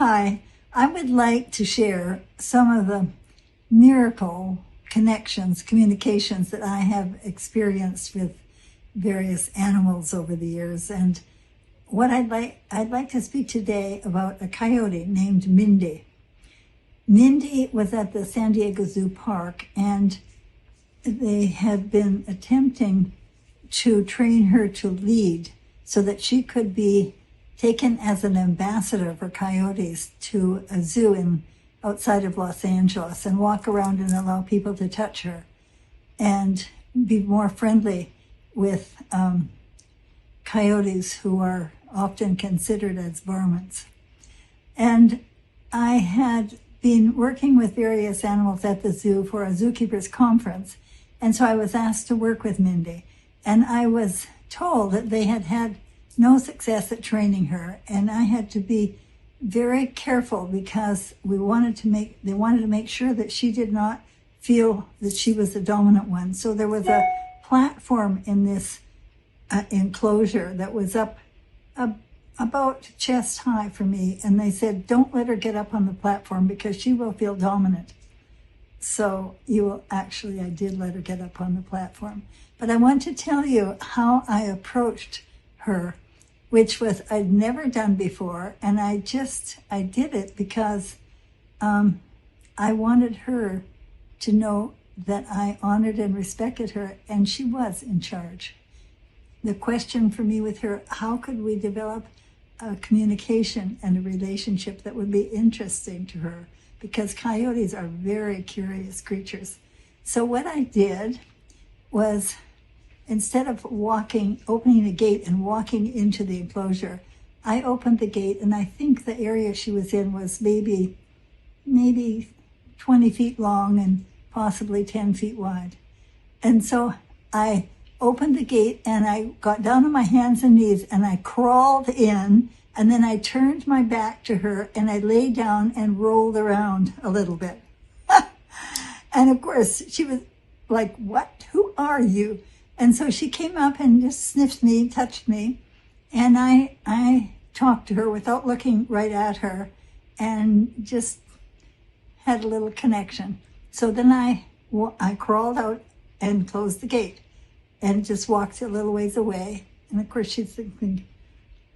Hi, I would like to share some of the miracle connections, communications that I have experienced with various animals over the years. And what I'd like to speak today about a coyote named Mindy. Mindy was at the San Diego Zoo Park, and they had been attempting to train her to lead so that she could be taken as an ambassador for coyotes to a zoo outside of Los Angeles and walk around and allow people to touch her and be more friendly with coyotes who are often considered as varmints. And I had been working with various animals at the zoo for a zookeepers conference, and so I was asked to work with Mindy, and I was told that they had had no success at training her, and I had to be very careful because they wanted to make sure that she did not feel that she was the dominant one. So there was a platform in this enclosure that was up about chest high for me, and they said, don't let her get up on the platform because she will feel dominant. So I did let her get up on the platform. But I want to tell you how I approached her, which was I'd never done before. And I did it because I wanted her to know that I honored and respected her, and she was in charge. The question for me with her, how could we develop a communication and a relationship that would be interesting to her? Because coyotes are very curious creatures. So what I did was, instead of opening the gate and walking into the enclosure, I opened the gate, and I think the area she was in was maybe 20 feet long and possibly 10 feet wide. And so I opened the gate and I got down on my hands and knees and I crawled in, and then I turned my back to her and I lay down and rolled around a little bit. And of course she was like, what? Who are you? And so she came up and just sniffed me, touched me, and I talked to her without looking right at her and just had a little connection. So then I crawled out and closed the gate and just walked a little ways away. And of course she's thinking,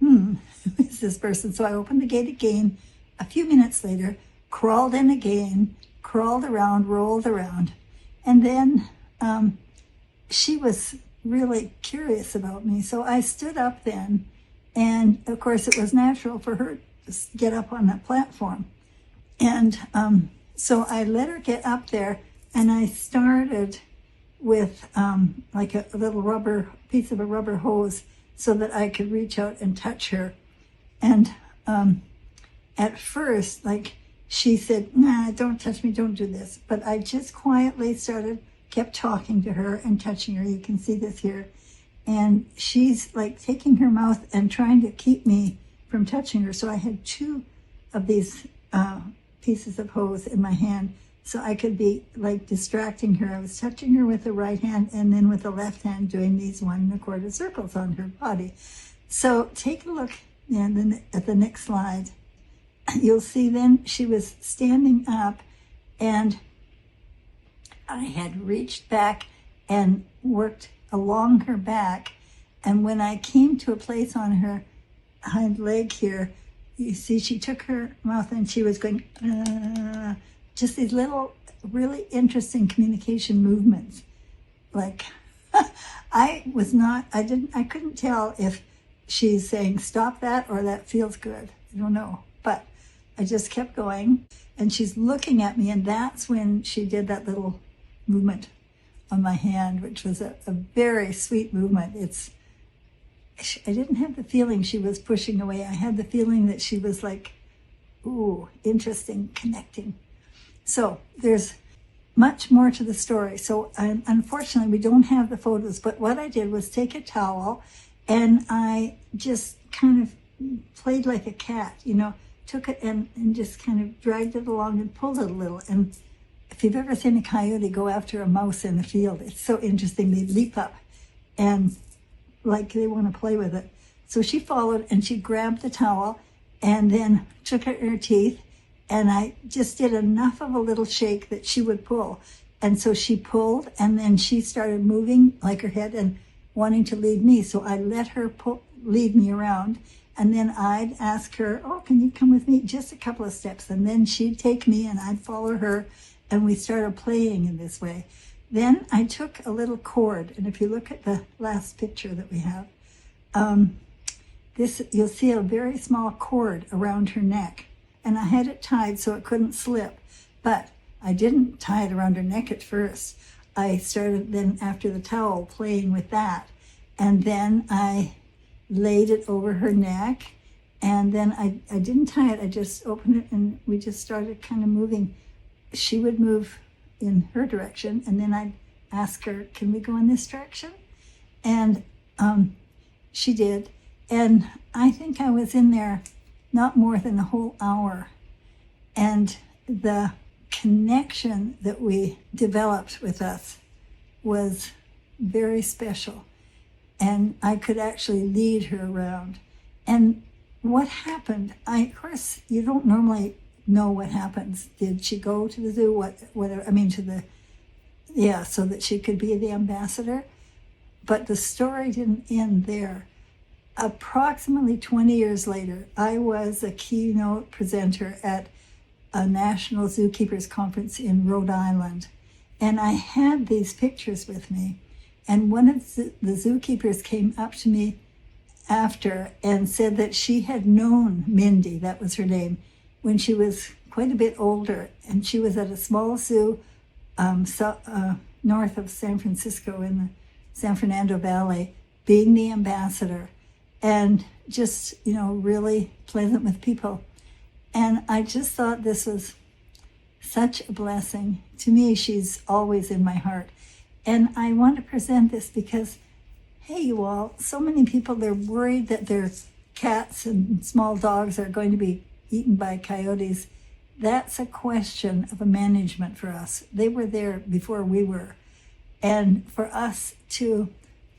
who is this person? So I opened the gate again a few minutes later, crawled in again, crawled around, rolled around. And then she was really curious about me. So I stood up then, and of course it was natural for her to get up on that platform. And so I let her get up there, and I started with like a little piece of a rubber hose so that I could reach out and touch her. And at first, she said, nah, don't touch me, don't do this. But I just quietly kept talking to her and touching her. You can see this here. And she's like taking her mouth and trying to keep me from touching her. So I had two of these pieces of hose in my hand so I could be like distracting her. I was touching her with the right hand and then with the left hand doing these 1 1/4 circles on her body. So take a look at the next slide. You'll see then she was standing up, and I had reached back and worked along her back. And when I came to a place on her hind leg here, you see she took her mouth and she was going, just these little really interesting communication movements. Like I couldn't tell if she's saying stop that or that feels good. I don't know. But I just kept going, and she's looking at me, and that's when she did that little movement on my hand, which was a very sweet movement. I didn't have the feeling she was pushing away. I had the feeling that she was like, ooh, interesting, connecting. So there's much more to the story. So unfortunately, we don't have the photos, but what I did was take a towel and I just kind of played like a cat, took it and just kind of dragged it along and pulled it a little. And if you've ever seen a coyote go after a mouse in the field, it's so interesting. They leap up and like they want to play with it. So she followed and she grabbed the towel and then took her teeth, and I just did enough of a little shake that she would pull. And so she pulled, and then she started moving like her head and wanting to lead me. So I let her lead me around. And then I'd ask her, oh, can you come with me? Just a couple of steps. And then she'd take me and I'd follow her. And we started playing in this way. Then I took a little cord. And if you look at the last picture that we have, you'll see a very small cord around her neck. And I had it tied so it couldn't slip. But I didn't tie it around her neck at first. I started then, after the towel, playing with that. And then I laid it over her neck. And then I didn't tie it. I just opened it, and we just started kind of moving. She would move in her direction. And then I'd ask her, can we go in this direction? And she did. And I think I was in there not more than a whole hour. And the connection that we developed with us was very special. And I could actually lead her around. And what happened, of course, you don't normally know what happens. Did she go to the zoo? So that she could be the ambassador? But the story didn't end there. Approximately 20 years later, I was a keynote presenter at a National Zookeepers Conference in Rhode Island. And I had these pictures with me. And one of the zookeepers came up to me after and said that she had known Mindy, that was her name, when she was quite a bit older. And she was at a small zoo north of San Francisco in the San Fernando Valley, being the ambassador, and just, really pleasant with people. And I just thought this was such a blessing. To me, she's always in my heart. And I want to present this because, hey, you all, so many people, they're worried that their cats and small dogs are going to be eaten by coyotes. That's a question of a management for us. They were there before we were. And for us to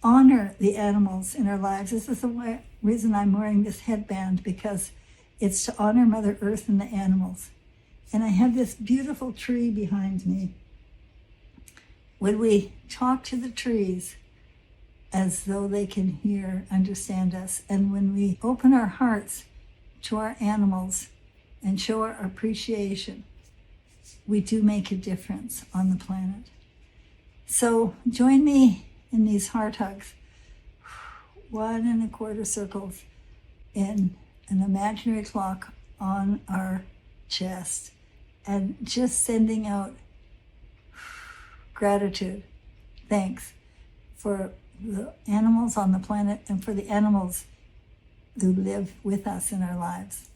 honor the animals in our lives, this is the reason I'm wearing this headband, because it's to honor Mother Earth and the animals. And I have this beautiful tree behind me. When we talk to the trees as though they can understand us, and when we open our hearts to our animals and show our appreciation, we do make a difference on the planet. So join me in these heart hugs, 1 1/4 circles in an imaginary clock on our chest, and just sending out gratitude, thanks for the animals on the planet and for the animals who live with us in our lives.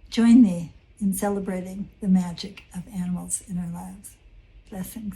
Join me in celebrating the magic of animals in our lives. Blessings.